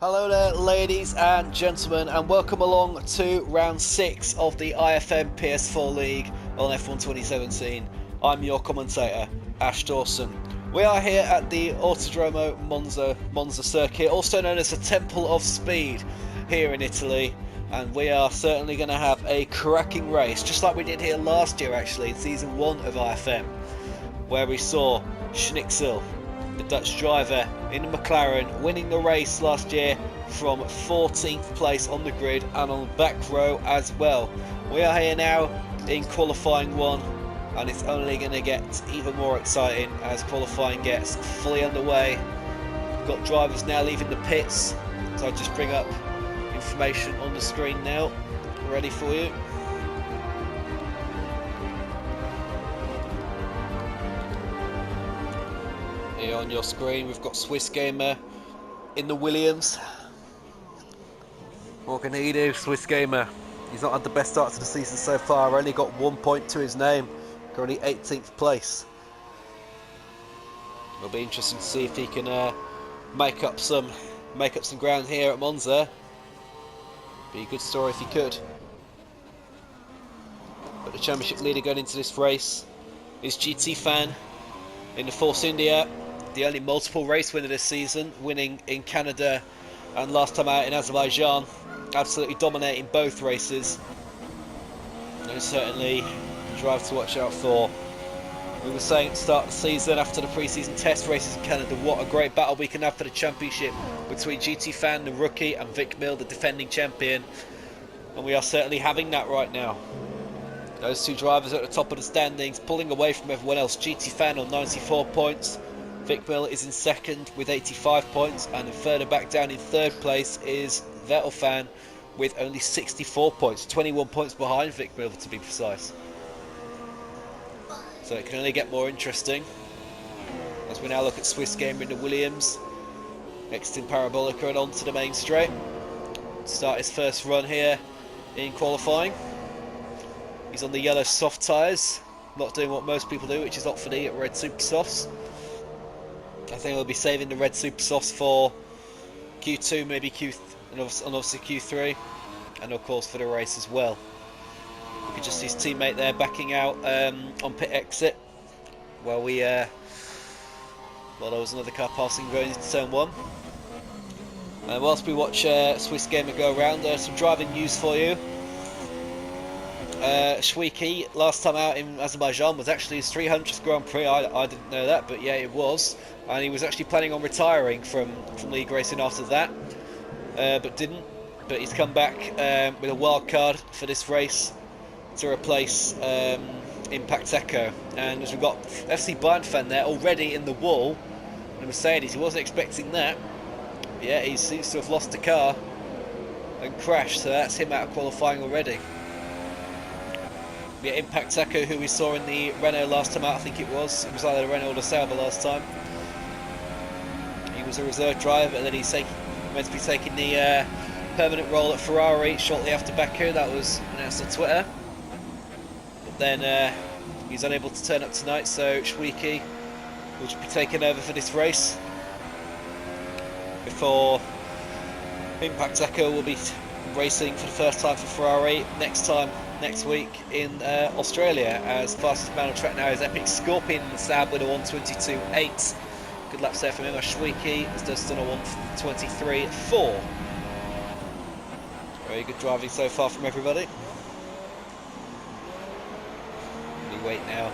Hello there, ladies and gentlemen, and welcome along to round 6 of the IFM PS4 League on F1 2017. I'm your commentator, Ash Dawson. We are here at the Autodromo Monza circuit, also known as the Temple of Speed, here in Italy, and we are certainly going to have a cracking race, just like we did here last year actually, in Season 1 of IFM, where we saw Schnixel, the Dutch driver in the McLaren, winning the race last year from 14th place on the grid and on the back row as well. We are here now in qualifying 1, and it's only going to get even more exciting as qualifying gets fully underway. We've got drivers now leaving the pits, so I'll just bring up information on the screen now, ready for you. Here on your screen we've got Swiss Gamer in the Williams. What can he do, Swiss Gamer? He's not had the best start to the season so far, only got 1 point to his name, currently 18th place. It'll be interesting to see if he can make up some ground here at Monza. Be a good story if he could. But the championship leader going into this race is GT Fan in the Force India, the only multiple race winner this season, winning in Canada and last time out in Azerbaijan, absolutely dominating both races, and certainly a driver to watch out for. We were saying at the start of the season, after the pre-season test races in Canada, what a great battle we can have for the championship between GT Fan, the rookie, and Vic Mill, the defending champion, and we are certainly having that right now. Those two drivers are at the top of the standings, pulling away from everyone else. GT Fan on 94 points. Vic Mill is in second with 85 points. And further back down in third place is Vettel Fan with only 64 points. 21 points behind Vic Mill, to be precise. So it can only get more interesting as we now look at Swiss Gamer in the Williams. Exiting Parabolica and onto the main straight. Start his first run here in qualifying. He's on the yellow soft tyres, not doing what most people do, which is opt for the red super softs. I think he'll be saving the red super softs for Q2, maybe Q3, and obviously Q3, and of course for the race as well. You can just see his teammate there backing out on pit exit, while there was another car passing going into turn 1. And whilst we watch Swiss Gamer go around, there's some driving news for you. Schwiki, last time out in Azerbaijan, was actually his 300th Grand Prix. I didn't know that, but yeah, it was. And he was actually planning on retiring from league racing after that, but didn't. But he's come back with a wild card for this race to replace Impact Echo. And as we've got FC Bayern fan there already in the wall, and Mercedes, he wasn't expecting that. Yeah, he seems to have lost the car and crashed, so that's him out of qualifying already. Yeah, Impact Echo, who we saw in the Renault last time out, I think it was either the Renault or the Sauber last time. He was a reserve driver, and then he's meant to be taking the permanent role at Ferrari shortly after Baku. That was announced on Twitter. But then he's unable to turn up tonight, so Schwiki will just be taking over for this race. Before Impact Echo will be racing for the first time for Ferrari next week in Australia, as fastest man on track now is Epic Scorpion in the Saab with a 1:22.8. Good laps there from him. Schwiki has just done a 1:23.4. Very good driving so far from everybody. We wait now,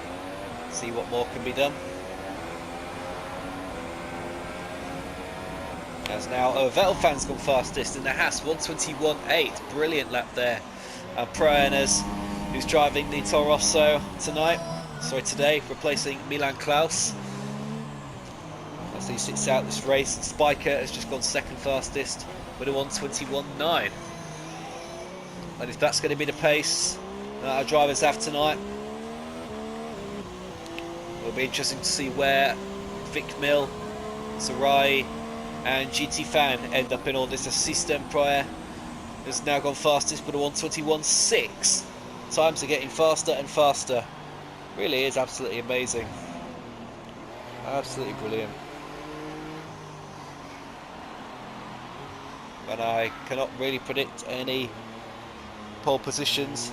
see what more can be done. As now Vettel Fan's gone fastest in the Haas, 1:21.8. Brilliant lap there. And Proeners, who's driving the Toro Rosso today, replacing Milan Klaus. As he sits out this race, Spiker has just gone second fastest with a 1:21.9. And if that's going to be the pace that our drivers have tonight, it'll be interesting to see where Vic Mill, Sarai and GT Fan end up in all this. System Prior has now gone fastest with a 1:21.6. Times are getting faster and faster. Really is absolutely amazing. Absolutely brilliant. and I cannot really predict any pole positions.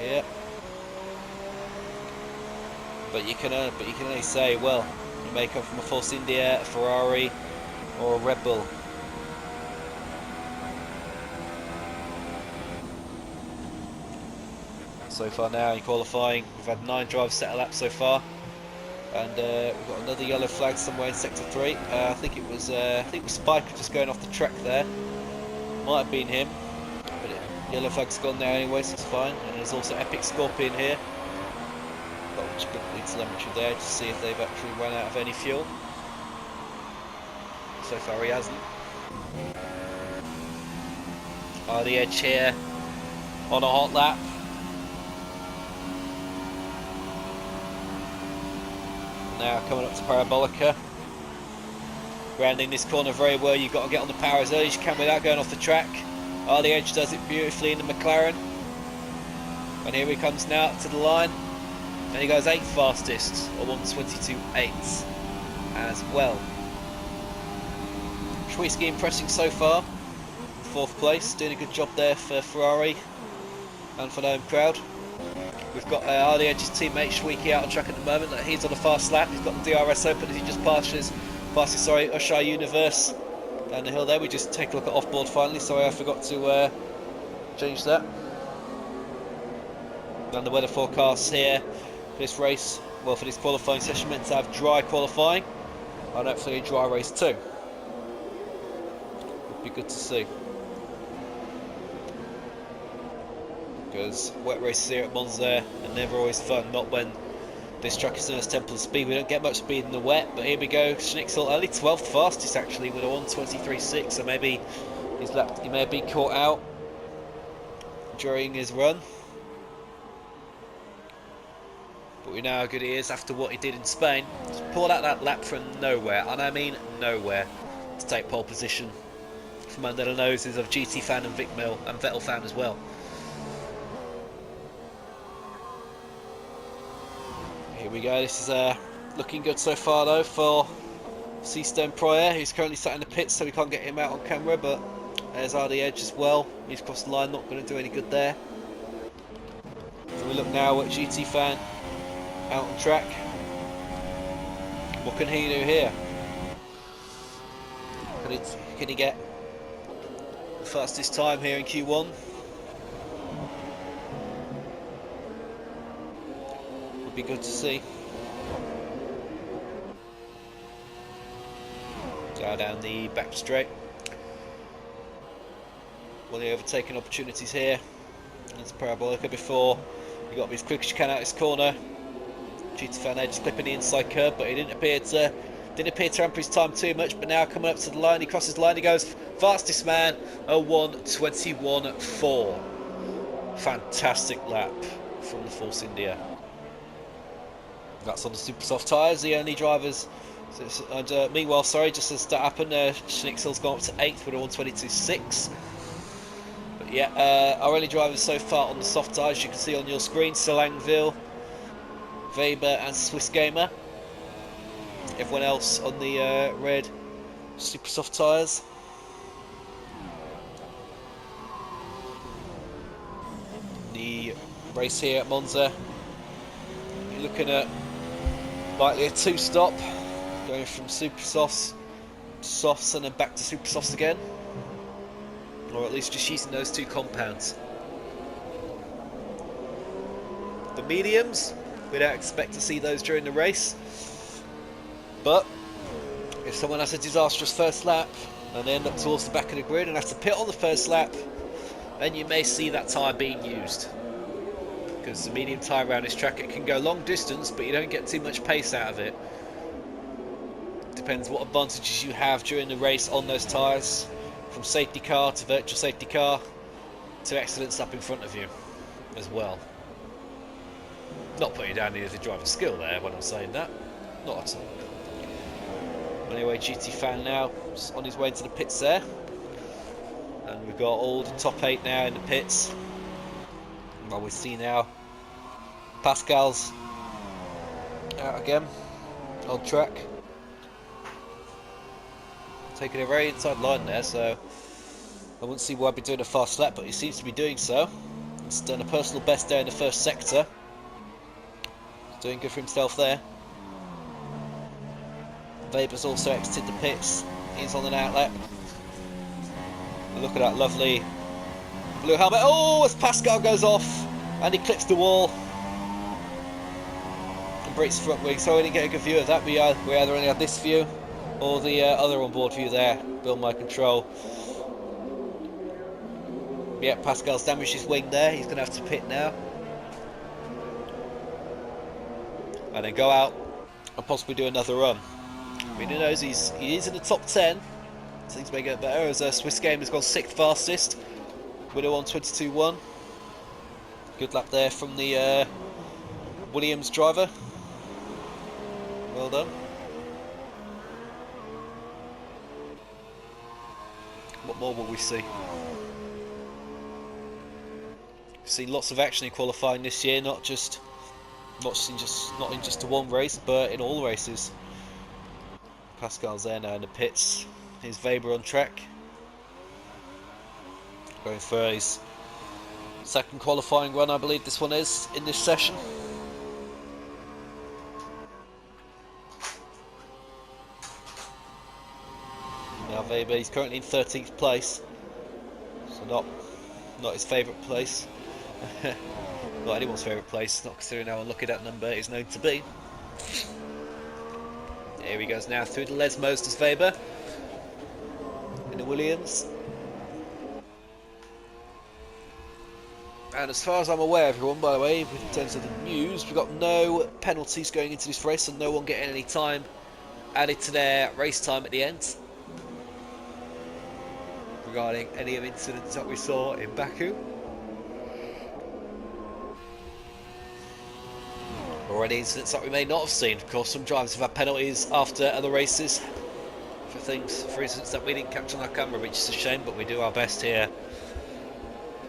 Yeah, but you can only say, well, you may come from a Force India, a Ferrari, or a Red Bull. So far now in qualifying, we've had 9 drivers set a lap so far, and we've got another yellow flag somewhere in sector 3. I think it was Spiker just going off the track there. Might have been him, but yellow flag's gone now anyway, so it's fine. And there's also Epic Scorpion here. Got a bit of telemetry there to see if they've actually run out of any fuel. So far he hasn't. The edge here on a hot lap. Now coming up to Parabolica. Grounding this corner very well, you've got to get on the power as early as you can without going off the track. The Edge does it beautifully in the McLaren. And here he comes now up to the line. And he goes 8th fastest, or 1:22.8 as well. Schweitzky impressing so far. 4th place, doing a good job there for Ferrari and for the home crowd. We've got the Edge's teammate Schweitzky out on track at the moment. He's on a fast lap. He's got the DRS open as he just passes Ushar Universe down the hill there. We just take a look at off-board finally. Sorry, I forgot to change that. And the weather forecasts here for this race, well, for this qualifying session, meant to have dry qualifying and hopefully a dry race too. Would be good to see. Because wet races here at Monza are never always fun, not when this track is in its temple of speed. We don't get much speed in the wet, but here we go. Schnixel only 12th fastest actually with a 1:23.6, so maybe he may have been caught out during his run. But we know how good he is after what he did in Spain. He's pulled out that lap from nowhere, and I mean nowhere, to take pole position from under the noses of GT fan and Vic Mill and Vettel fan as well. Here we go. This is looking good so far though for Seastone Pryor, who's currently sat in the pits, so we can't get him out on camera, but there's the Edge as well. He's crossed the line, not going to do any good there. So we look now at GT fan out on track. What can he do here? Can he get the fastest time here in Q1? Would be good to see. Go down the back straight. Well, the overtaking opportunities here. It's Parabolica before he got his quick chicane out his corner. GT fan there just clipping the inside curb, but he didn't appear to hamper his time too much. But now coming up to the line, he crosses the line, he goes fastest man, a 1:21.4. Fantastic lap from the Force India. That's on the super soft tyres, the only drivers. And meanwhile, sorry, just as that happened, Schnixel's gone up to 8th with a 1:22.6. But yeah, our only drivers so far on the soft tyres, you can see on your screen, Selangville, Weber and Swiss Gamer. Everyone else on the red super soft tyres. The race here at Monza, you're looking at likely a 2-stop, going from super softs to softs and then back to super softs again, or at least just using those two compounds. The mediums, we don't expect to see those during the race, but if someone has a disastrous first lap and they end up towards the back of the grid and have to pit on the first lap, then you may see that tyre being used. Because the medium tyre around this track, it can go long distance, but you don't get too much pace out of it. Depends what advantages you have during the race on those tyres, from safety car to virtual safety car to excellence up in front of you as well. Not putting down any of the driver's skill there when I'm saying that, not at all. Anyway, GT fan now on his way into the pits there, and we've got all the top 8 now in the pits. Well, we see now Pascal's out again on track. taking a very inside line there, so I wouldn't see why I'd be doing a fast lap, but he seems to be doing so. He's done a personal best there in the first sector. He's doing good for himself there. Weber's also exited the pits. He's on an outlap. Look at that lovely blue helmet. Oh, as Pascal goes off and he clips the wall and breaks the front wing. So we didn't get a good view of that. We either only had this view or the other onboard view there, beyond my control. Yeah, Pascal's damaged his wing there. He's going to have to pit now. And then go out and possibly do another run. I mean, who knows, he is in the top 10. Things may get better as Swiss Game has gone 6th fastest. Winner on 22.1. Good lap there from the Williams driver. Well done. What more will we see? We've seen lots of action in qualifying this year, not in just the one race, but in all races. Pascal's there now in the pits. Here's Weber on track. Going for his second qualifying run, I believe this one is, in this session. Now Weber, he's currently in 13th place. So not his favourite place. Not anyone's favourite place, not considering how unlucky that number is known to be. Here he goes now through the Lesmos to Weber in the Williams. And as far as I'm aware, everyone, by the way, in terms of the news, we've got no penalties going into this race, and no one getting any time added to their race time at the end regarding any of the incidents that we saw in Baku. Or any incidents that we may not have seen. Of course, some drivers have had penalties after other races for instance, that we didn't capture on our camera, which is a shame, but we do our best here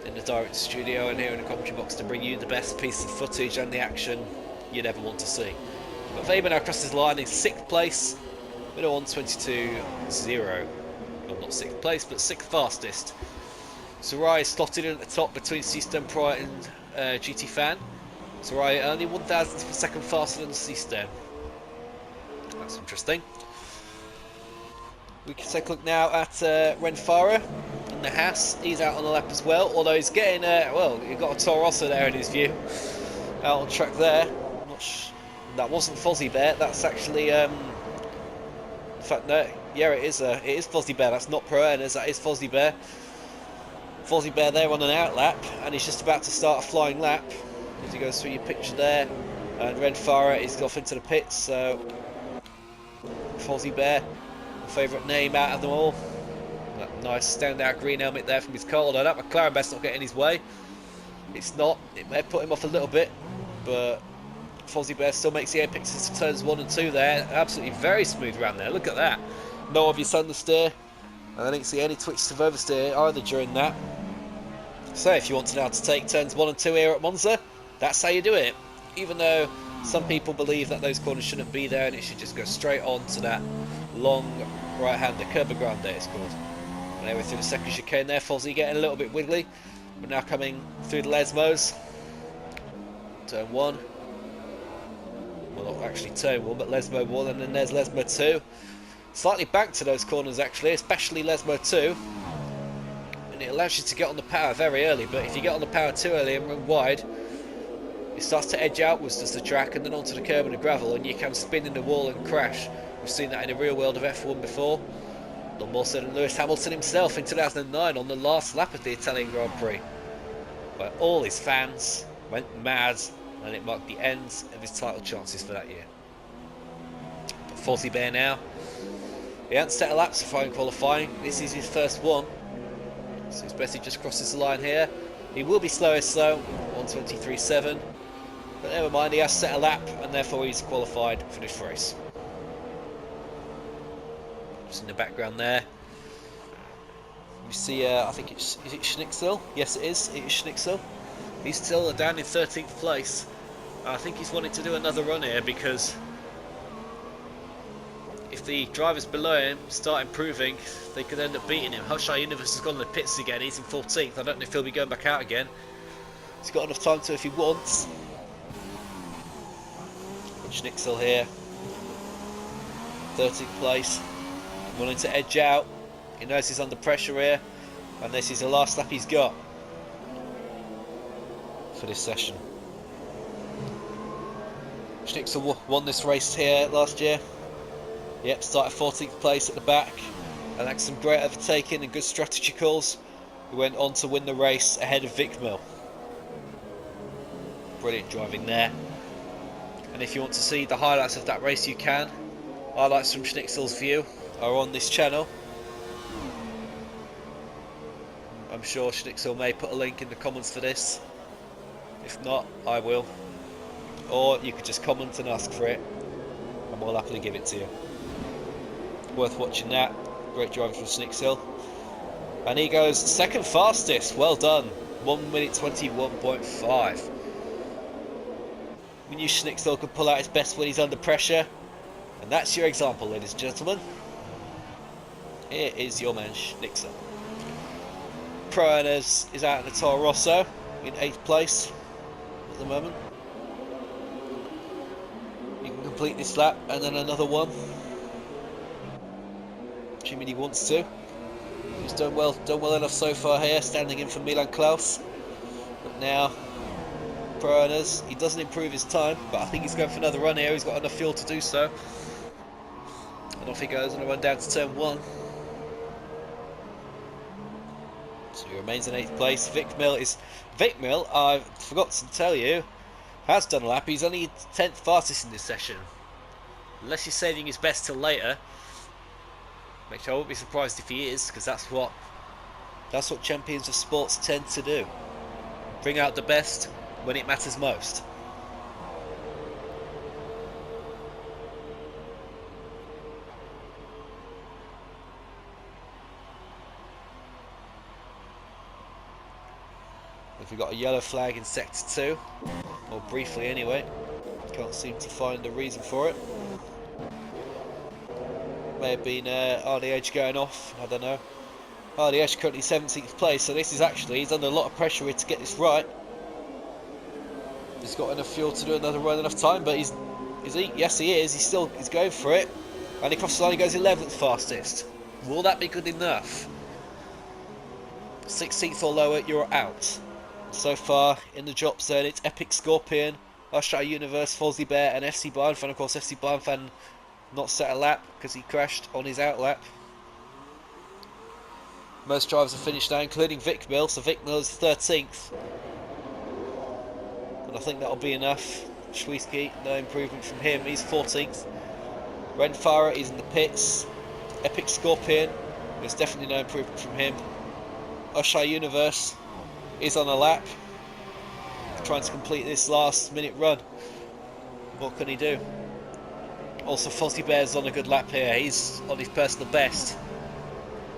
in the direct studio and here in the commentary box to bring you the best piece of footage and the action you'd ever want to see. But Weber now crosses the line in 6th place, winner on 22.0. Well, not 6th place, but 6th fastest. Sarai is slotted in at the top between Seastern Pride and GT Fan. Sarai only 1,000th per second faster than Seastern. That's interesting. We can take a look now at Renfara and the Haas. He's out on the lap as well, although he's getting, well, you've got a Toro Rosso there in his view. Out on track there. That wasn't Fozzie Bear, that's actually, in fact, no, yeah, it is Fozzie Bear, that's not Pro Earners, that is Fozzie Bear. Fozzie Bear there on an outlap, and he's just about to start a flying lap as he goes through your picture there. And Renfara is off into the pits, so Fozzie Bear, favourite name out of them all. That nice standout green helmet there from his car, although that McLaren best not get in his way. It's not, it may put him off a little bit, but Fozzie Bear still makes the apex into turns 1 and 2 there. Absolutely very smooth around there, look at that. No obvious understeer, and I didn't see any twitches of oversteer either during that. So if you want to know how to take turns 1 and 2 here at Monza, that's how you do it. Even though some people believe that those corners shouldn't be there and it should just go straight on to that long right-hander, Curva Grande it's called. And there we're through the second chicane there, Fozzie getting a little bit wiggly. We're now coming through the Lesmos. Turn 1. Well, not actually turn 1, but Lesmo 1, and then there's Lesmo 2. Slightly back to those corners actually, especially Lesmo 2. And it allows you to get on the power very early, but if you get on the power too early and run wide, it starts to edge outwards does the track and then onto the curb and the gravel, and you can spin in the wall and crash. We've seen that in the real world of F1 before. No more so than Lewis Hamilton himself in 2009 on the last lap of the Italian Grand Prix, where all his fans went mad and it marked the end of his title chances for that year. But Fozzie Bear now, he hasn't set a lap so far in qualifying. This is his first one, so it's best he just crosses the line here. He will be slowest though, 1:23.7, but never mind, he has set a lap and therefore he's qualified for this race. Just in the background there, you see, I think is it Schnixel? Yes it is Schnixel. He's still down in 13th place. I think he's wanting to do another run here because if if the drivers below him start improving, they could end up beating him. Hushai Universe has gone in the pits again. He's in 14th. I don't know if he'll be going back out again. He's got enough time to if he wants. Schnixel here, 13th place, wanting to edge out. He knows he's under pressure here, and this is the last lap he's got for this session. Schnixel won this race here last year. Yep, started 14th place at the back, and had some great overtaking and good strategy calls. He went on to win the race ahead of Vickmill. Brilliant driving there. And if you want to see the highlights of that race, you can. Highlights from Schnixel's view are on this channel. I'm sure Schnixel may put a link in the comments for this. If not, I will. Or you could just comment and ask for it, and we'll happily give it to you. Worth watching that. Great driving from Schnixel. And he goes second fastest. Well done. 1 minute 21.5. We knew Schnixel could pull out his best when he's under pressure, and that's your example, ladies and gentlemen. Here is your man Schnixel. Pro Owners is out in the Toro Rosso in 8th place at the moment. You can complete this lap and then another one, assuming he wants to. He's done well enough so far here, standing in for Milan Klaus. But now, Pro Owners, he doesn't improve his time, but I think he's going for another run here. He's got enough fuel to do so. And off he goes on a run down to turn 1. So he remains in 8th place. Vickmill, I forgot to tell you, has done a lap. He's only 10th fastest in this session. Unless he's saving his best till later, which I won't be surprised if he is, because that's what champions of sports tend to do. Bring out the best when it matters most. We've got a yellow flag in sector 2, or briefly anyway. Can't seem to find the reason for it. May have been RDH going off, I don't know. RDH currently 17th place, so this is actually, he's under a lot of pressure here to get this right. He's got enough fuel to do another run, enough time, but is he? Yes, he is. He's going for it, and he crosses the line. He goes 11th fastest. Will that be good enough? 16th or lower, you're out. So far in the drop zone, it's Epic Scorpion, Hushai Universe, Fozzie Bear, and FC Bayern Fan. Of course, FC Bayern Fan not set a lap because he crashed on his out lap. Most drivers have finished now, including Vickmill. So Vickmill is 13th. And I think that'll be enough. Schwiesky, no improvement from him. He's 14th. Renfarer is in the pits. Epic Scorpion, there's definitely no improvement from him. Hushai Universe is on a lap, trying to complete this last minute run. What can he do? Also, Fozzie Bear's on a good lap here. He's on his personal best,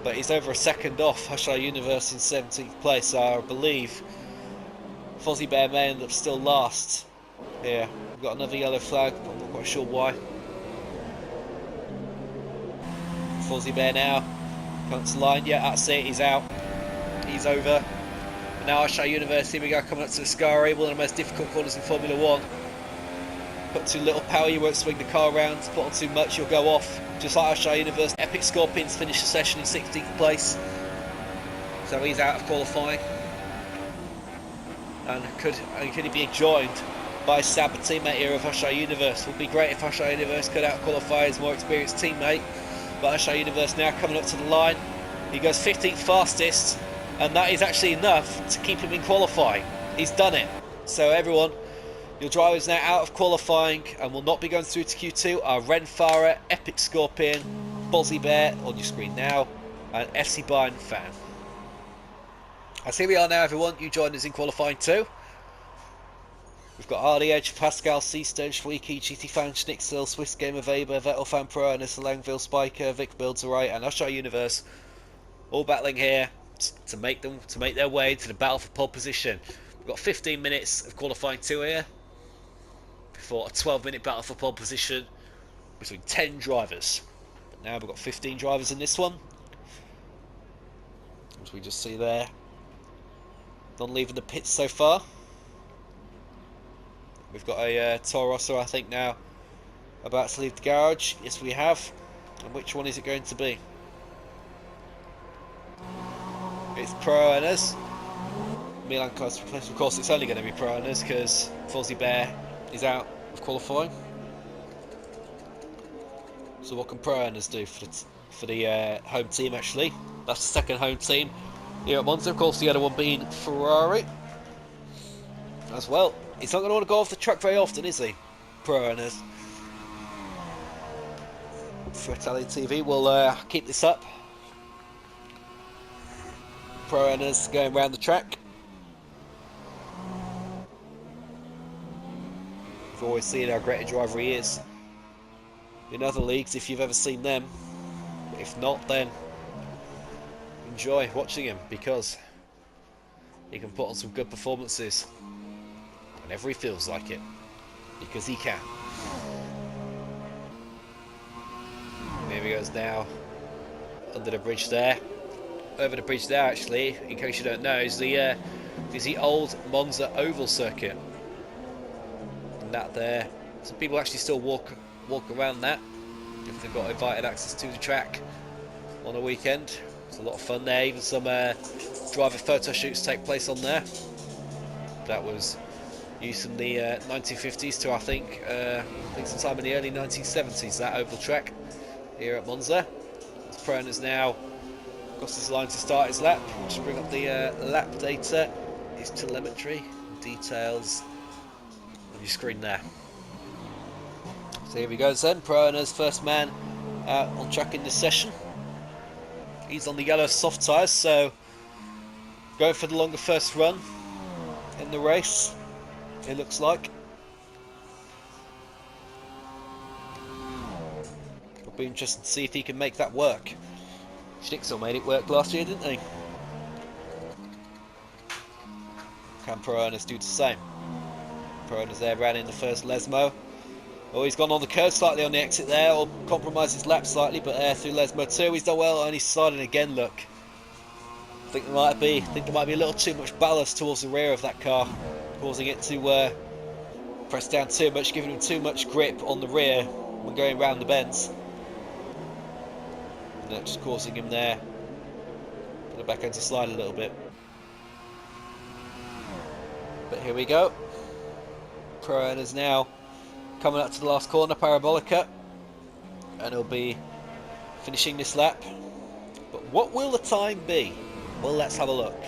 but he's over a second off Hushai Universe in 17th place, so I believe Fozzie Bear may end up still last here. We've got another yellow flag, but I'm not quite sure why. Fozzie Bear now comes to line. Yeah, that's it, he's out. He's over. And now Hushai Universe, here we go, coming up to the Scari, one of the most difficult corners in Formula 1. Put too little power, you won't swing the car around. Put on too much, you'll go off. Just like Hushai Universe. Epic Scorpions finished the session in 16th place. So he's out of qualifying. And could he be joined by Sab, a teammate here of Hushai Universe? Would be great if Hushai Universe could out-qualify his more experienced teammate. But Hushai Universe now coming up to the line. He goes 15th fastest, and that is actually enough to keep him in qualifying. He's done it. So everyone, your drivers now out of qualifying and will not be going through to Q2 are Renfarer, Epic Scorpion, Fozzie Bear on your screen now, and FC Bayern Fan. As here we are now, everyone. You join us in qualifying too. We've got RDH, Pascal, Seastone, Schweiki, GT Fan, Schnixel, Swiss Gamer, Weber, Vettel Fan Pro, Ernest, Langville, Spiker, Vic Builds Right, and Hushai Universe, all battling here to make their way to the battle for pole position. We've got 15 minutes of qualifying 2 here before a 12-minute battle for pole position between 10 drivers. now. We've got 15 drivers in this one, as we just see there. None leaving the pits so far. We've got a Toro Rosso, I think, now about to leave the garage. Yes, we have. And which one is it going to be? It's Pro Owners. Milan Car's replacement. Of course, it's only going to be Pro Owners because Fozzie Bear is out of qualifying. So what can Pro Owners do for the home team? Actually, that's the second home team here at Monza. Of course, the other one being Ferrari as well. He's not going to want to go off the track very often, is he? Pro Owners. For Italian TV, we'll keep this up. Pro Owners going around the track. We've always seen how great a driver he is in other leagues, if you've ever seen them. If not, then enjoy watching him, because he can put on some good performances whenever he feels like it, because he can. Here he goes now, under the bridge there. Over the bridge there, actually, in case you don't know, is the old Monza oval circuit. And that there, some people actually still walk around that if they've got invited access to the track on a weekend. It's a lot of fun there. Even some driver photo shoots take place on there. That was used in the 1950s to I think sometime in the early 1970s, that oval track here at Monza. As Pro Owners now across this line to start his lap. We'll just bring up the lap data, his telemetry, details on your screen there. So here we go then, Pro Owners first man out on track in this session. He's on the yellow soft tyres, so going for the longer first run in the race, it looks like. It'll be interesting to see if he can make that work. Schnixel made it work last year, didn't he? Can Pro Owners do the same? Pro Owners there ran in the first Lesmo. Oh, he's gone on the curve slightly on the exit there, or compromised his lap slightly, but through Lesmo 2 he's done well, only sliding again, look. I think there might be a little too much ballast towards the rear of that car, causing it to press down too much, giving him too much grip on the rear when going round the bends. And that's just causing him there for the back end to slide a little bit. But here we go. Pro Owners now coming up to the last corner, Parabolica, and he'll be finishing this lap. But what will the time be? Well, let's have a look.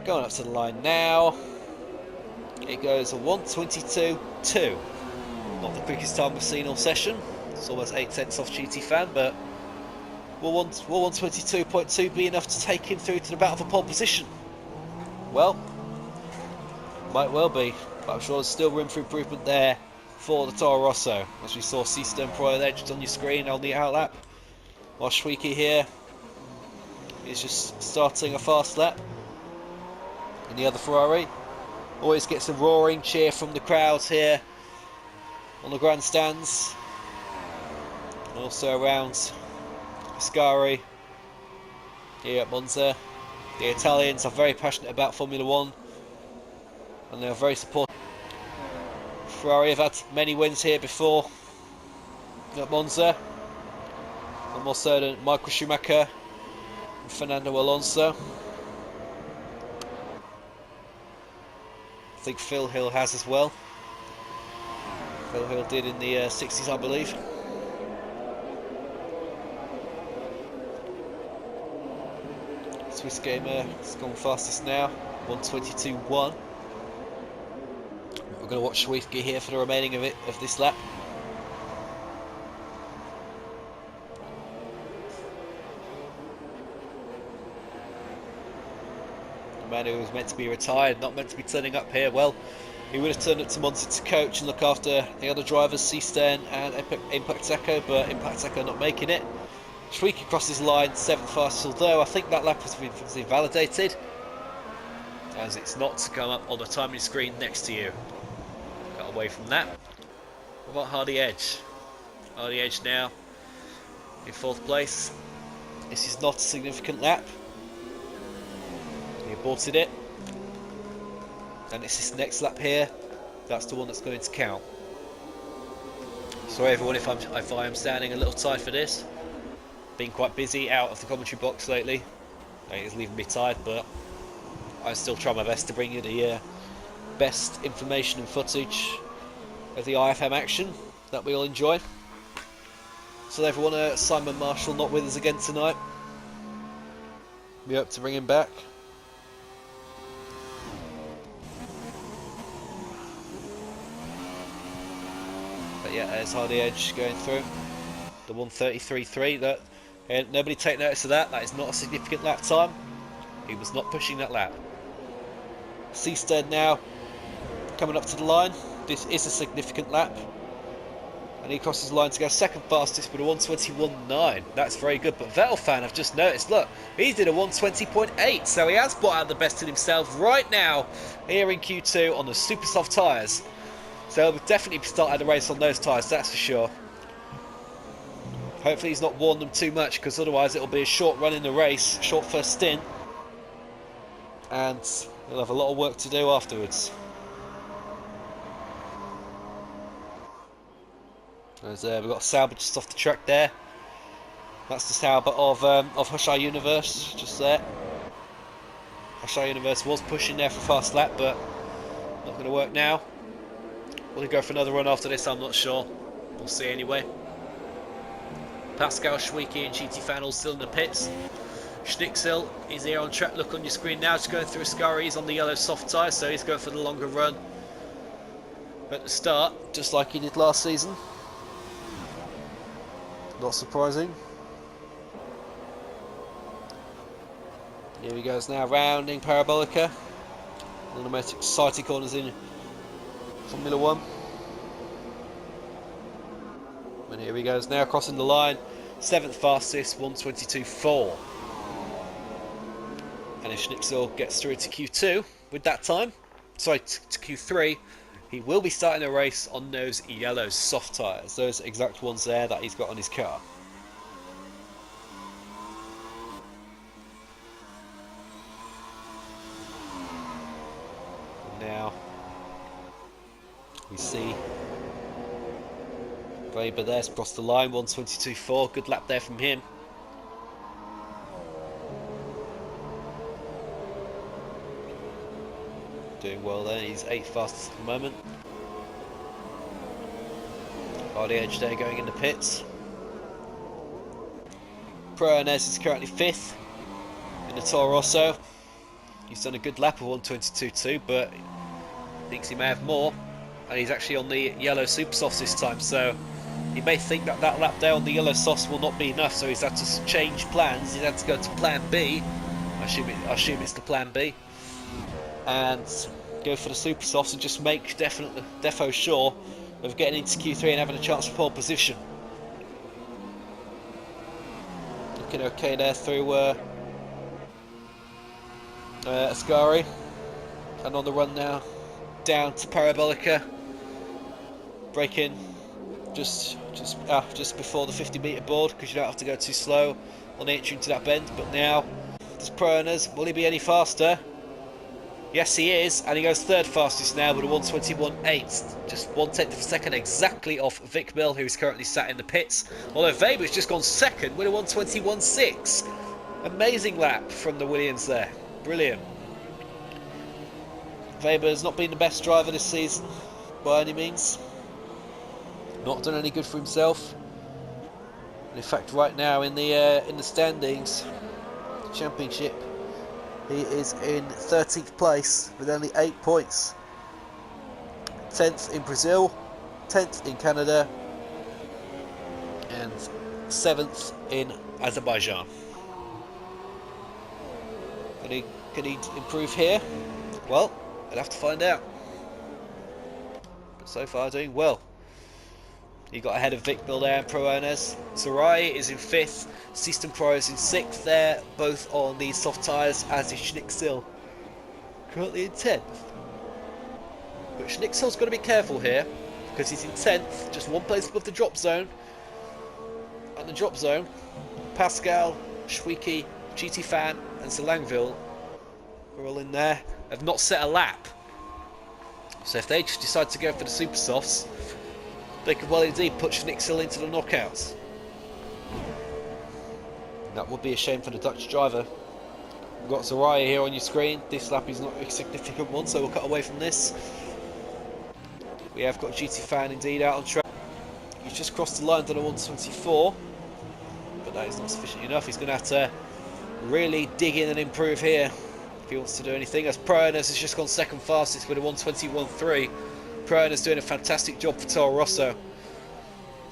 Going up to the line now. It goes a 1:22.2. Not the quickest time we've seen all session. It's almost 8 tenths off GT Fan, but will 1:22.2 be enough to take him through to the battle for pole position? Well, might well be, but I'm sure there's still room for improvement there for the Toro Rosso, as we saw C-Stern Pro there just on your screen on the outlap, while Schwicke here is just starting a fast lap in the other Ferrari. Always gets a roaring cheer from the crowds here on the grandstands, and also around Ascari here at Monza. The Italians are very passionate about Formula One, and they are very supportive. Ferrari have had many wins here before at Monza, and more so than Michael Schumacher and Fernando Alonso. I think Phil Hill has as well. Phil Hill did in the 60s, I believe. Swiss Gamer has gone fastest now, 1:22.1. We're going to watch Schwicke here for the remaining of this lap. The man who was meant to be retired, not meant to be turning up here. Well, he would have turned up to Monza to coach and look after the other drivers, C-Stern and Impact Echo, but Impact Echo not making it. Schwicke crosses the line, 7th fastest, although I think that lap has been invalidated, as it's not to come up on the timing screen next to you. Got away from that. What about Hardy Edge? Hardy Edge now in 4th place. This is not a significant lap. He aborted it. And it's this next lap here. That's the one that's going to count. Sorry everyone if I am sounding a little tired for this. Been quite busy out of the commentary box lately. It is leaving me tired, but I still try my best to bring you the best information and footage of the IFM action that we all enjoy. So everyone, Simon Marshall not with us again tonight. We hope to bring him back. But yeah, there's Hardy Edge going through the 1:33.3. That nobody take notice of that. That is not a significant lap time. He was not pushing that lap. Seastead now coming up to the line. This is a significant lap. And he crosses the line to go 2nd fastest with a 1:21.9. That's very good. But Vettel fan, I've just noticed, look, he did a 1:20.8. So he has brought out the best in himself right now here in Q2 on the super soft tyres. So he'll definitely start the race on those tyres, that's for sure. Hopefully he's not worn them too much, because otherwise it'll be a short run in the race, short first stint. And he'll have a lot of work to do afterwards. We've got a Sauber just off the track there. That's the Sauber of Hushai Universe, just there. Hushai Universe was pushing there for fast lap, but not going to work now. Will he go for another run after this? I'm not sure. We'll see anyway. Pascal, Schweiki and GT Fan all still in the pits. Schnixel is here on track. Look on your screen now. Just going through Ascari. He's on the yellow soft tyre, so he's going for the longer run at the start, just like he did last season. Not surprising. Here he goes now, rounding Parabolica. One of the most exciting corners in Formula 1. And here he goes now, crossing the line. 7th fastest, 1:22.4. And if Schnixel gets through to Q2 with that time, sorry, to Q3, he will be starting a race on those yellow soft tyres. Those exact ones there that he's got on his car. And now we see Weber there's across the line, 1:22.4. Good lap there from him. Doing well there, he's 8th fastest at the moment. Hardy Edge there going in the pits. Pro Ernest is currently 5th in the Toro Rosso. He's done a good lap of 1:22.2, but thinks he may have more. And he's actually on the yellow super softs this time, so he may think that that lap there on the yellow softs will not be enough, so he's had to change plans. He's had to go to plan B. I assume it's the plan B. And go for the super softs and just make defo sure of getting into Q3 and having a chance for pole position. Looking okay there through Ascari, and on the run now down to Parabolica, braking just before the 50-metre board, because you don't have to go too slow on the entry into that bend. But now does Pro Owners, will he be any faster? Yes, he is, and he goes 3rd fastest now with a 1:21.8, just 1/10 of a second exactly off Vic Mill, who is currently sat in the pits. Although Weber's just gone 2nd with a 1:21.6. Amazing lap from the Williams there, brilliant. Weber's not been the best driver this season by any means. Not done any good for himself. And in fact, right now in the standings, championship, he is in 13th place with only 8 points. 10th in Brazil, 10th in Canada, and 7th in Azerbaijan. Can he improve here? Well, I'll have to find out. But so far, doing well. He got ahead of Vic Bill there and Pro Owners. Sarai is in 5th. System Pro is in 6th there, both on these soft tyres, as is Schnixel, currently in 10th. But Schnixel's got to be careful here, because he's in 10th, just 1 place above the drop zone. And the drop zone, Pascal, Schwicke, GT Fan and Selangville are all in there, have not set a lap. So if they just decide to go for the super softs, they could well indeed put Schnixel into the knockouts. That would be a shame for the Dutch driver. We've got Zaraya here on your screen. This lap is not a significant one, so we'll cut away from this. We have got GT Fan indeed out on track. He's just crossed the line to the 124, but that is not sufficient enough. He's going to have to really dig in and improve here if he wants to do anything. As Proeners has just gone second fastest with a 121.3. Proeners doing a fantastic job for Toro Rosso.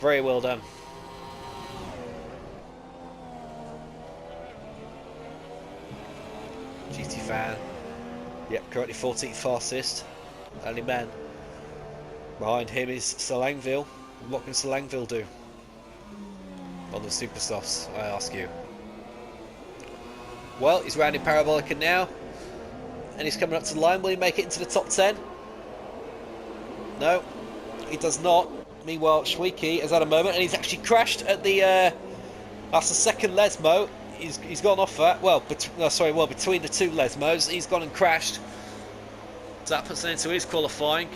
Very well done. GT Fan, yep, currently 14th fastest. Only man behind him is Selangville. What can Selangville do on the super softs, I ask you? Well, he's rounding Parabolica now, and he's coming up to the line. Will he make it into the top 10? No, he does not. Meanwhile, Schwicke has had a moment, and he's actually crashed at the. That's the second Lesmo. He's gone off that. Well, between the two Lesmos, he's gone and crashed. So that puts an end to his qualifying.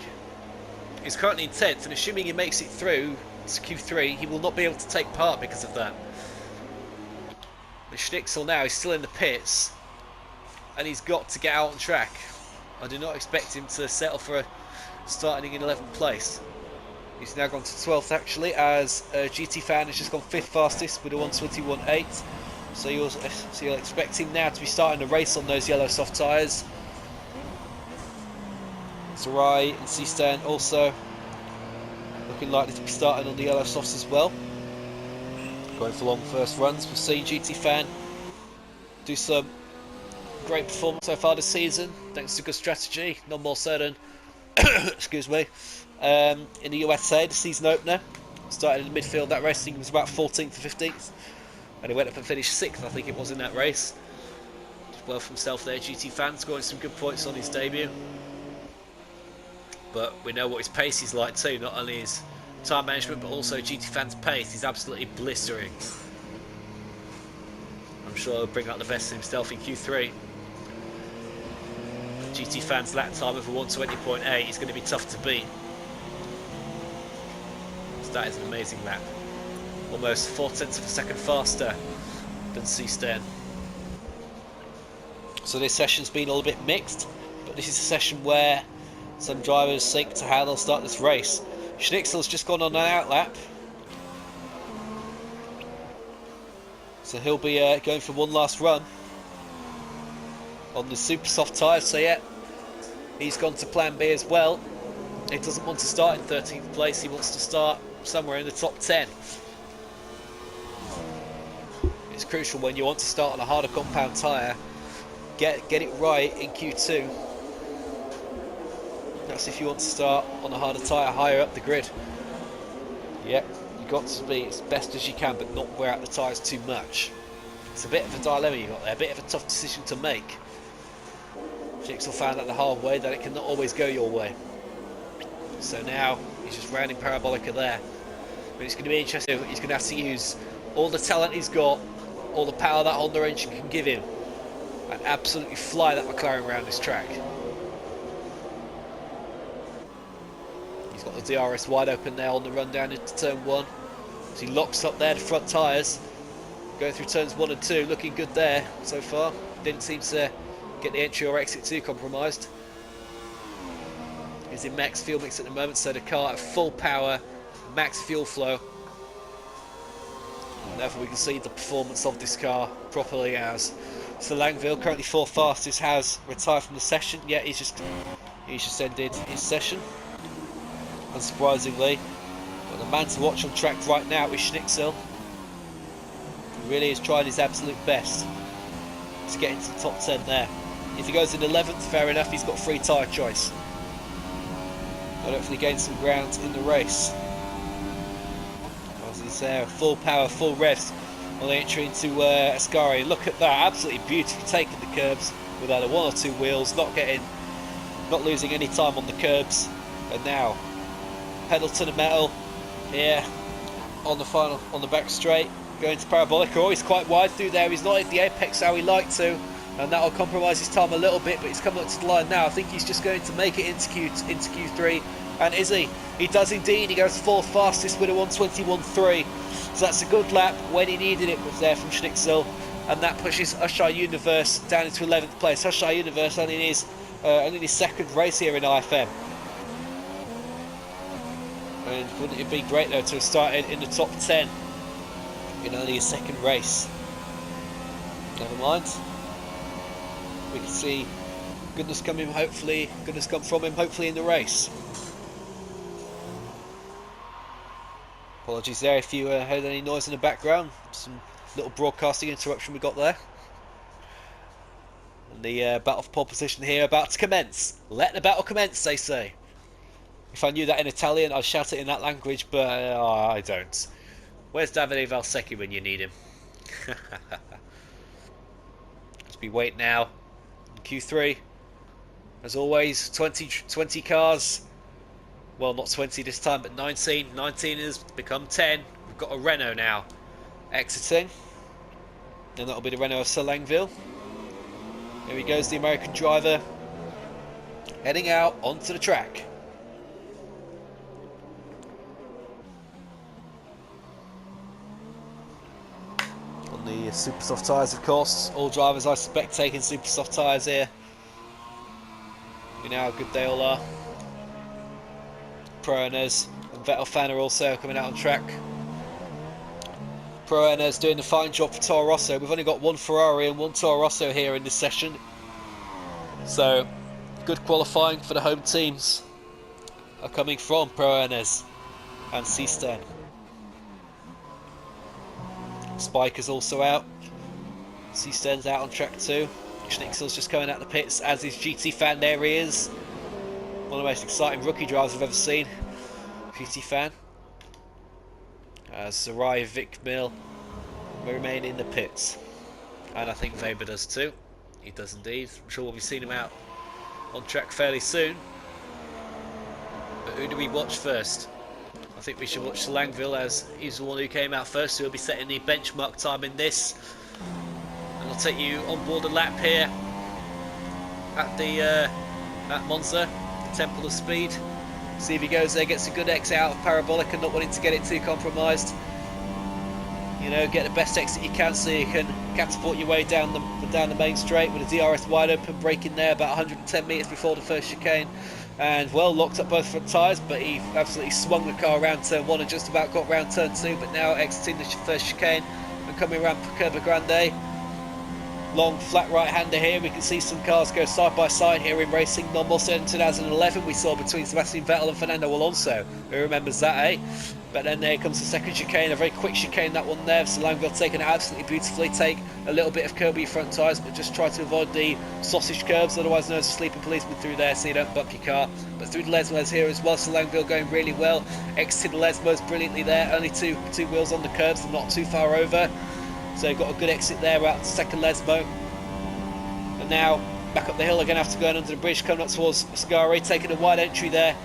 He's currently in 10th, and assuming he makes it through to Q3, he will not be able to take part because of that. But Schnixel now is still in the pits, and he's got to get out on track. I do not expect him to settle for starting in 11th place. He's now gone to 12th actually, as GT Fan has just gone 5th fastest with a 121.8. So you'll expect him now to be starting a race on those yellow soft tyres. Sarai and C-Stan also looking likely to be starting on the yellow softs as well. Going for long first runs. We've seen GT Fan do some great performance so far this season, thanks to good strategy, none more so than excuse me, in the USA, the season opener. Started in the midfield that race, I think it was about 14th or 15th, and he went up and finished 6th, I think it was, in that race. Did well for himself there, GT Fan, scoring some good points on his debut. But we know what his pace is like too, not only his time management, but also GT Fan's pace is absolutely blistering. I'm sure he'll bring out the best of himself in Q3. GT Fan's lap time of a 120.8 is going to be tough to beat. So that is an amazing lap. Almost 0.4 of a second faster than C-Stan. So this session's been a little bit mixed, but this is a session where some drivers think to how they'll start this race. Schnixel's just gone on an out lap, so he'll be going for one last run on the super soft tyres. So yeah, he's gone to plan B as well. He doesn't want to start in 13th place, he wants to start somewhere in the top 10. It's crucial when you want to start on a harder compound tyre, get it right in Q2. That's if you want to start on a harder tyre higher up the grid. Yep, you've got to be as best as you can, but not wear out the tyres too much. It's a bit of a dilemma you got there, a bit of a tough decision to make. Schnixel found out the hard way that it cannot always go your way. So now he's just rounding Parabolica there. But it's going to be interesting. He's going to have to use all the talent he's got, all the power that Honda engine can give him, and absolutely fly that McLaren around this track. He's got the DRS wide open there on the run down into turn 1. So he locks up there the front tyres. Going through turns 1 and 2, looking good there so far. Didn't seem to get the entry or exit too compromised. He's in max fuel mix at the moment, so the car at full power, max fuel flow. And therefore we can see the performance of this car properly as Selangville, currently 4th fastest, has retired from the session. Yeah, he's just ended his session. Unsurprisingly, but the man to watch on track right now is Schnixel. He really is trying his absolute best to get into the top 10 there. If he goes in 11th, fair enough, he's got free tyre choice. But hopefully gain some ground in the race. As he's there, full power, full revs on the entry into Ascari. Look at that, absolutely beautifully taking the curbs with either 1 or 2 wheels, not losing any time on the curbs. And now pedal to the metal here on the back straight. going to Parabolica. Oh, he's quite wide through there. He's not at the apex how he liked to, and that'll compromise his time a little bit, but he's coming up to the line now. I think he's just going to make it into Q3. And is he? He does indeed. He goes fourth fastest with a 1:21.3. So that's a good lap when he needed it was there from Schnixel. And that pushes Ushar Universe down into 11th place. Ushar Universe only in his second race here in IFM. And wouldn't it be great though to have started in the top 10 in only his second race? Never mind. We can see goodness come from him hopefully in the race. Apologies there if you heard any noise in the background. Some little broadcasting interruption we got there. And the battle for pole position here about to commence. Let the battle commence, they say. If I knew that in Italian, I'd shout it in that language, but I don't. Where's Davide Valsecchi when you need him? Let's be waiting now. Q3. As always, 20 cars. Well, not 20 this time, but 19. 19 has become 10. We've got a Renault now exiting. And that'll be the Renault of Selangville. Here he goes, the American driver. Heading out onto the track. On the super soft tyres, of course. All drivers, I suspect, taking super soft tyres here. You know how good they all are. Pro owners and Vettel fan are also coming out on track. Pro owners doing a fine job for Toro Rosso. We've only got one Ferrari and one Toro Rosso here in this session. So, good qualifying for the home teams are coming from Pro owners and C-Stan. Spike is also out. C-Stan's out on track too. Schnixel's just coming out the pits, as is GT Fan. There he is. One of the most exciting rookie drivers I've ever seen. GT Fan. Sarai Vic Mill remain in the pits. And I think Weber does too. He does indeed. I'm sure we'll be seeing him out on track fairly soon. But who do we watch first? I think we should watch Selangville, as he's the one who came out first, so he'll be setting the benchmark time in this. And I'll take you on board a lap here at Monza, the Temple of Speed. See if he goes there, gets a good exit out of Parabolic and not wanting to get it too compromised. You know, get the best exit you can so you can catapult your way down the main straight with the DRS wide open, braking there about 110 metres before the first chicane. And well, locked up both front tyres, but he absolutely swung the car around turn 1 and just about got round turn 2, but now exiting the first chicane and coming around Curva Grande. Long flat right-hander here. We can see some cars go side by side here in racing. Non-Monza in 2011 we saw between Sebastian Vettel and Fernando Alonso. Who remembers that, eh? But then there comes the second chicane, a very quick chicane, that one there. Selangville taking it absolutely beautifully. Take a little bit of curb with your front tyres, but just try to avoid the sausage curbs, otherwise known as a sleeping policeman through there, so you don't bump your car. But through the Lesmos here as well, Selangville going really well. Exited the Lesmos brilliantly there. Only two wheels on the curbs and not too far over. So got a good exit there out to second Lesmo. And now back up the hill again after going under the bridge, coming up towards Ascari, taking a wide entry there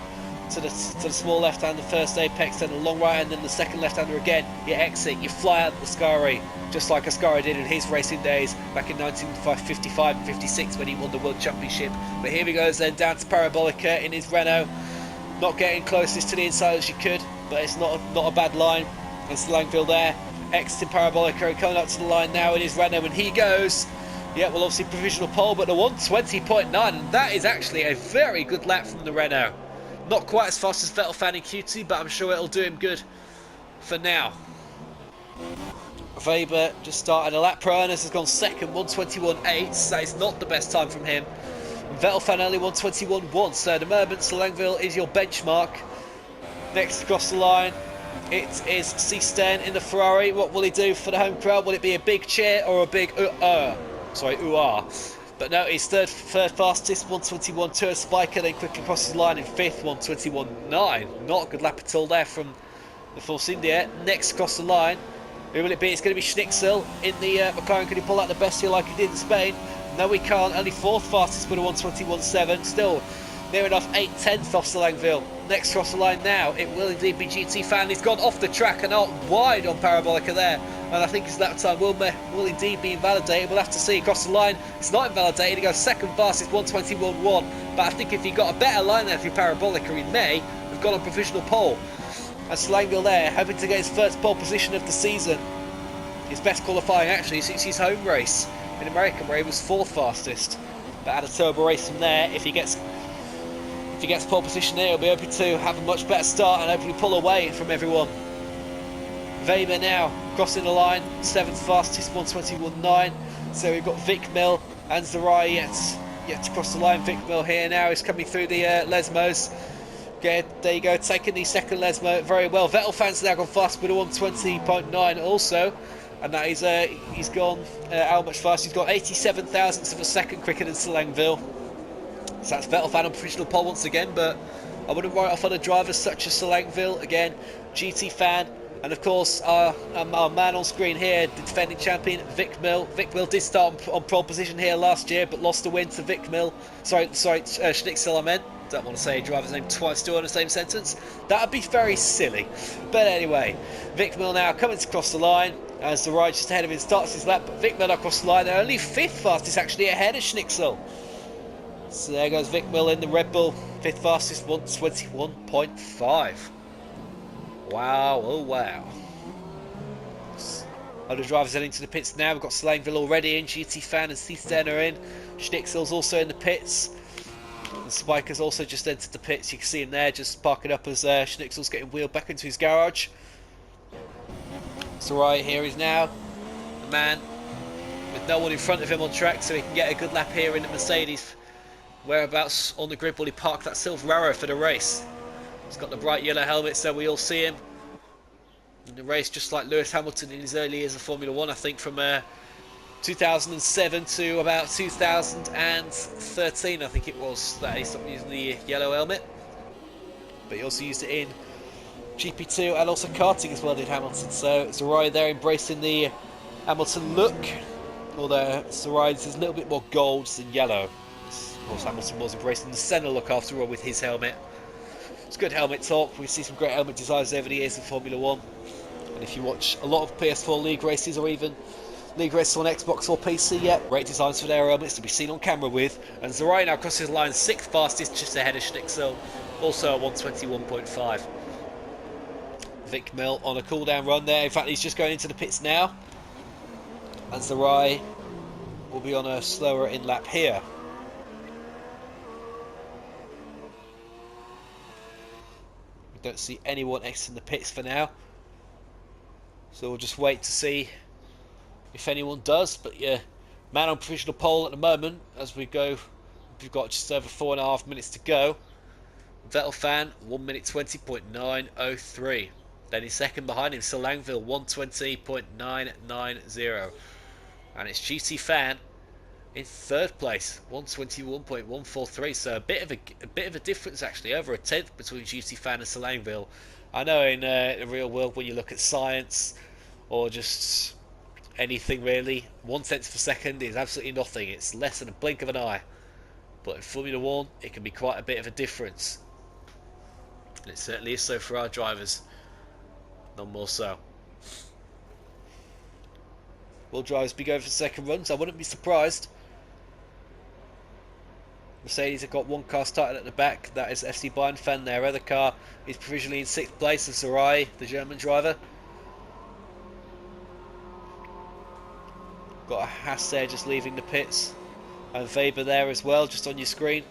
to the small left-hander first apex, then the long right, and then the second left-hander again. You exit, you fly out the Ascari, just like Ascari did in his racing days back in 1955 and 56 when he won the World Championship. But here he goes then down to Parabolica in his Renault, not getting closest to the inside as you could, but it's not a bad line. And Selangville there, exiting Parabolica and coming up to the line now in his Renault, and he goes. Yeah, well, obviously provisional pole, but the 1:20.9, and that is actually a very good lap from the Renault. Not quite as fast as Vettel fan in Q2, but I'm sure it'll do him good for now. Weber just started a lap. Pro Ernest has gone second, 1:21.8. So that is not the best time from him. And Vettel fan only 1:21.1. So the moment Selangville is your benchmark. Next across the line, it is C-Stan in the Ferrari. What will he do for the home crowd? Will it be a big cheer or a big ooh-ah? But no, he's third fastest, 1:21.2 as Spiker, then quickly crosses the line in fifth, 1:21.9. Not a good lap at all there from the Force India. Next across the line, who will it be? It's going to be Schnixel in the McLaren. Can he pull out the best here like he did in Spain? No, he can't. Only fourth fastest with a 1:21.7. Still near enough 8/10 off Selangville. next cross the line now, it will indeed be GT Fan. He's gone off the track and out wide on Parabolica there, and I think his lap time will indeed be invalidated. We'll have to see. Across the line, it's not invalidated. He goes second fastest, 1:21.1. But I think if he got a better line there through Parabolica, he may have got a provisional pole. And Slangville there, hoping to get his first pole position of the season. His best qualifying actually since his home race in America, where he was 4th fastest. But had a turbo race from there. If he gets pole position here, he'll be able to have a much better start and hopefully pull away from everyone. Weber now crossing the line, 7th fastest, 1:21.9. So we've got Vic Mill and Zarai yet to cross the line. Vic Mill here now is coming through the Lesmos. Okay, there you go, taking the second Lesmo very well. Vettel Fan's now gone fast with a 1:20.9 also. And that is, he's gone how much faster? He's got 87 thousandths of a second quicker than Slangville. So that's Vettel Fan on provisional pole once again, but I wouldn't write off other drivers such as Slangville. Again, GT Fan, and of course our man on screen here, the defending champion, Vic Mill. Vic Mill did start on pole position here last year, but lost the win to Vic Mill. Sorry, Schnixel I meant. Don't want to say a driver's name twice still in the same sentence. That would be very silly. But anyway, Vic Mill now coming to cross the line. As the ride just ahead of him starts his lap, but Vic Mill across the line. They're only 5th fastest actually ahead of Schnixel. So there goes Vic Mill in the Red Bull, 5th fastest, 1:21.5. Wow, oh wow. Other drivers heading to the pits now. We've got Slangville already in, GT Fan and Seasten are in. Schnixel's also in the pits. And Spiker's also just entered the pits. You can see him there just parking up as Schnixel's getting wheeled back into his garage. So right here is now the man with no one in front of him on track, so he can get a good lap here in the Mercedes. Whereabouts on the grid will he park that silver arrow for the race? He's got the bright yellow helmet, so we all see him in the race, just like Lewis Hamilton in his early years of Formula 1, I think from 2007 to about 2013, I think it was, that he stopped using the yellow helmet. But he also used it in GP2 and also karting as well, did Hamilton. So Zarai there embracing the Hamilton look, although Zarai's is a little bit more gold than yellow. Of course, Hamilton was embracing the Senna look after all with his helmet. It's good helmet talk. We see some great helmet designs over the years in Formula 1. And if you watch a lot of PS4 League races or even League races on Xbox or PC yet, great designs for their helmets to be seen on camera with. And Zarai now crosses the line 6th fastest, just ahead of Schnixel, also at 1:21.5. Vic Mill on a cool down run there. In fact, he's just going into the pits now. And Zarai will be on a slower in lap here. We don't see anyone exiting the pits for now. So we'll just wait to see if anyone does. But yeah, man on provisional pole at the moment as we go. We've got just over 4.5 minutes to go. Vettel Fan, 1:20.903. Then in second behind him, Slangville, 1:20.990. And it's GT Fan in 3rd place, 1:21.143. So a bit of a difference actually, over a tenth between GT Fan and Slangville. I know in the real world, when you look at science or just anything really, 1/10 of a second is absolutely nothing. It's less than a blink of an eye. But in Formula 1, it can be quite a bit of a difference. And it certainly is so for our drivers. None more so. Will drivers be going for second runs? I wouldn't be surprised. Mercedes have got one car started at the back. That is FC Bayern Fan. Their other car is provisionally in 6th place. As Zarai, the German driver. Got a Haas there just leaving the pits. And Weber there as well, just on your screen.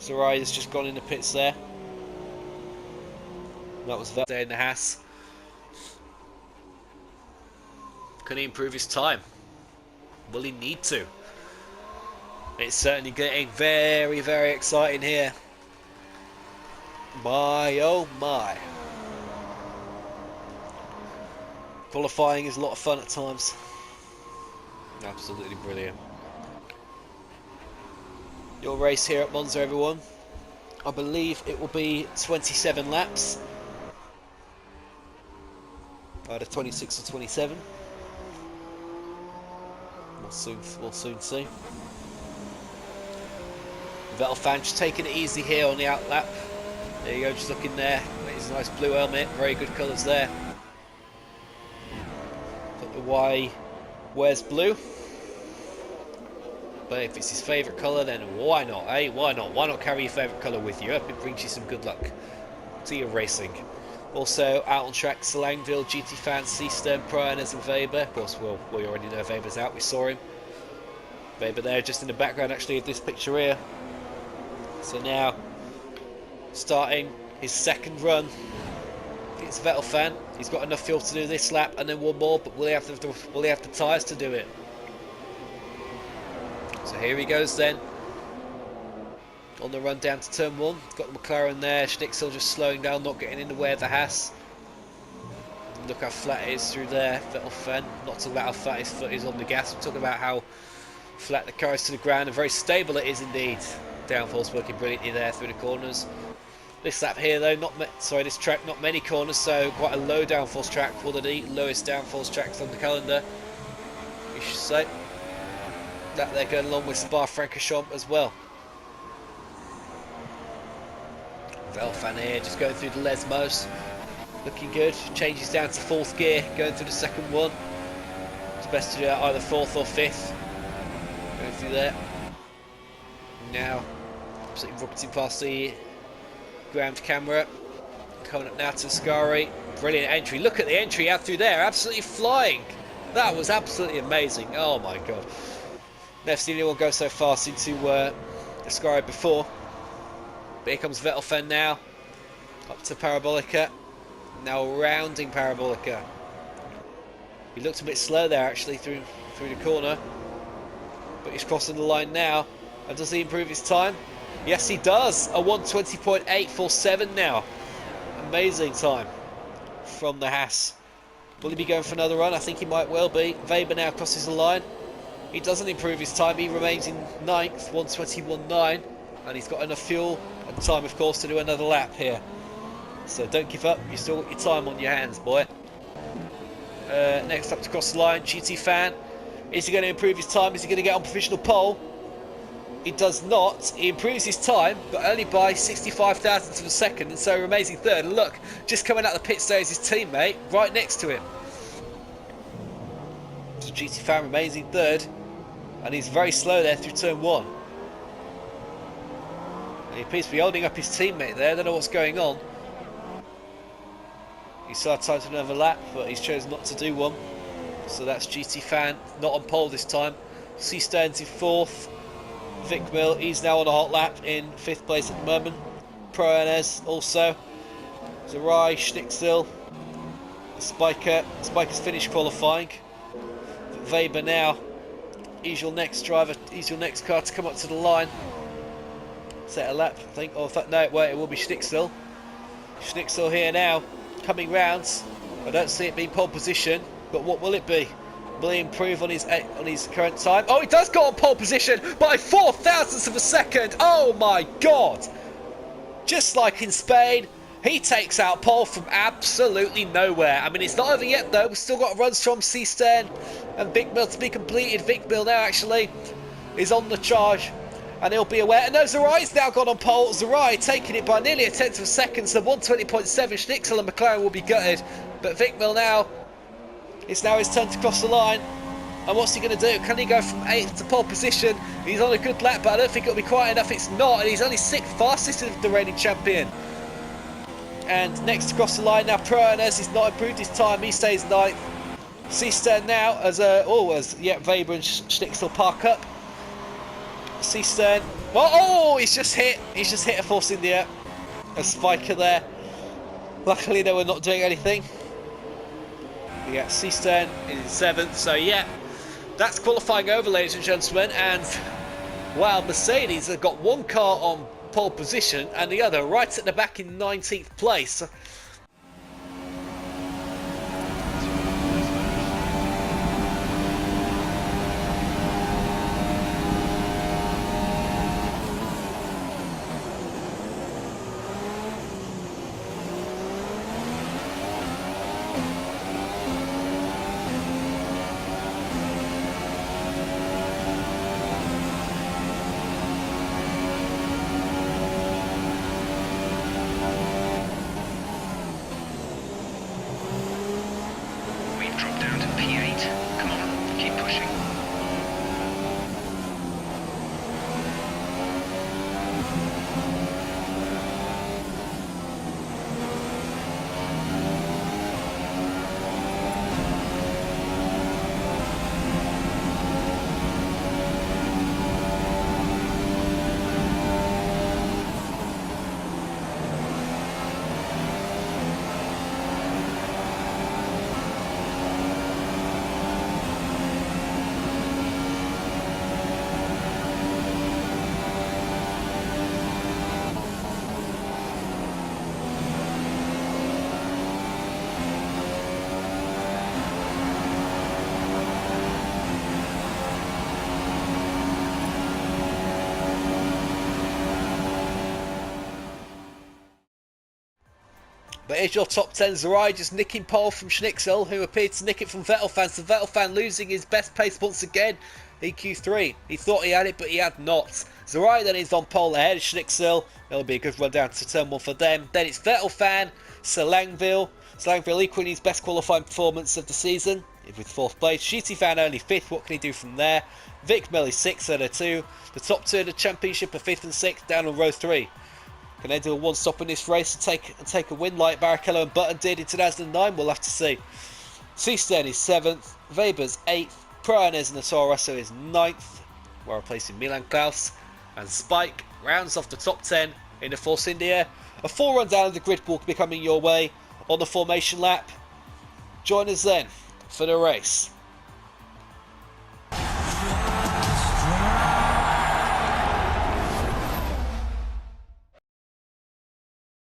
Zarai has just gone in the pits there. That was there in the Haas. Can he improve his time? Will he need to? It's certainly getting very, very exciting here. My oh my. Qualifying is a lot of fun at times. Absolutely brilliant. Your race here at Monza, everyone. I believe it will be 27 laps. Either 26 or 27. We'll soon see. Vettel Fan just taking it easy here on the outlap. There you go, just looking there. It's a nice blue helmet, very good colours there. But the Y wears blue. But if it's his favourite colour, then why not, eh? Why not? Why not carry your favourite colour with you? It brings you some good luck to your racing. Also out on track, Selangville, GT Fans, Seastern, Priones and Weber. Of course, well, we already know Weber's out, we saw him. Weber there, just in the background actually of this picture here. So now, starting his second run. It's Vettel fan. He's got enough fuel to do this lap and then one more, but will he have the tyres to do it? So here he goes then. On the run down to turn 1. Got the McLaren there. Schnixel just slowing down, not getting in the way of the Haas. Look how flat it is through there. Vettel fan. Not talking about how flat his foot is on the gas. We're talking about how flat the car is to the ground and very stable it is indeed. Downforce working brilliantly there through the corners. This lap here though, this track, not many corners, so quite a low downforce track, one of the lowest downforce tracks on the calendar, you should say. That they're going along with Spa-Francorchamps as well. Velfan here, just going through the Lesmos, looking good. Changes down to 4th gear, going through the second one. It's best to do that either 4th or 5th. Going through there. Now, absolutely rocketing past the ground camera. Coming up now to Scari. Brilliant entry. Look at the entry out through there. Absolutely flying. That was absolutely amazing. Oh my god. Never seen anyone go so fast into Scari before. But here comes Vettelfen now. Up to Parabolica. Now rounding Parabolica. He looked a bit slow there actually through the corner. But he's crossing the line now. And does he improve his time? Yes, he does. A 1:20.847 now. Amazing time from the Haas. Will he be going for another run? I think he might well be. Weber now crosses the line. He doesn't improve his time. He remains in 9th, 1:21.9. And he's got enough fuel and time, of course, to do another lap here. So don't give up. You've still got your time on your hands, boy. Next up to cross the line, GT Fan. Is he going to improve his time? Is he going to get on provisional pole? He does not. He improves his time, but only by 65 thousandths of a second, and so remains in 3rd. And look, just coming out the pit there is his teammate right next to him. So GT Fan remains in 3rd, and he's very slow there through turn 1. And he appears to be holding up his teammate there. I don't know what's going on. He still had time to another lap, but he's chosen not to do one. So that's GT Fan, not on pole this time. C stands in 4th. Vic Mill, he's now on a hot lap in 5th place at the moment. Priones also. Zarai, Schnixel, Spiker's finished qualifying. Weber now. He's your next driver, he's your next car to come up to the line. Set a lap, I think. Oh, no, wait, it will be Schnixel. Schnixel here now, coming round. I don't see it being pole position, but what will it be? Will he improve on his current time? Oh, he does go on pole position by 4 thousandths of a second. Oh my god! Just like in Spain, he takes out pole from absolutely nowhere. I mean, it's not over yet though. We've still got runs from C-Stern and Vic Mill to be completed. Vic Mill now actually is on the charge, and he'll be aware. And no, Zarai's now gone on pole. Zarai taking it by nearly a tenth of a second. So 1:20.7. Schnixel and McLaren will be gutted, but Vic Mill now. It's now his turn to cross the line. And what's he going to do? Can he go from 8th to pole position? He's on a good lap, but I don't think it'll be quite enough. It's not, and he's only 6th fastest of the reigning champion. And next to cross the line now, Priones. He's not improved his time. He stays 9th. C-Stern now as Weber and Schnixel park up. C-Stern. Oh, he's just hit a Force India. A spiker there. Luckily, they were not doing anything. Yeah, C-Stern in 7th, so yeah, that's qualifying over, ladies and gentlemen. And wow, Mercedes have got one car on pole position and the other right at the back in 19th place. But here's your top 10. Zerai just nicking pole from Schnixel, who appeared to nick it from Vettelfan. So Vettelfan losing his best pace once again in Q3. He thought he had it, but he had not. Zerai then is on pole ahead of Schnixel. It'll be a good run down to turn 1 for them. Then it's Vettelfan, Selangville. Selangville equaling his best qualifying performance of the season with 4th place. Shooty Fan only 5th. What can he do from there? Vic Melly 6th out of 2. The top 2 of the championship are 5th and 6th down on row 3. Can they do a one-stop in this race and take a win like Barrichello and Button did in 2009? We'll have to see. Seasten is 7th, Weber's 8th, Pranes and the Toro Rosso is 9th, while replacing Milan Klaus, and Spike rounds off the top 10 in the Force India. A full rundown of the grid will be coming your way on the formation lap. Join us then for the race.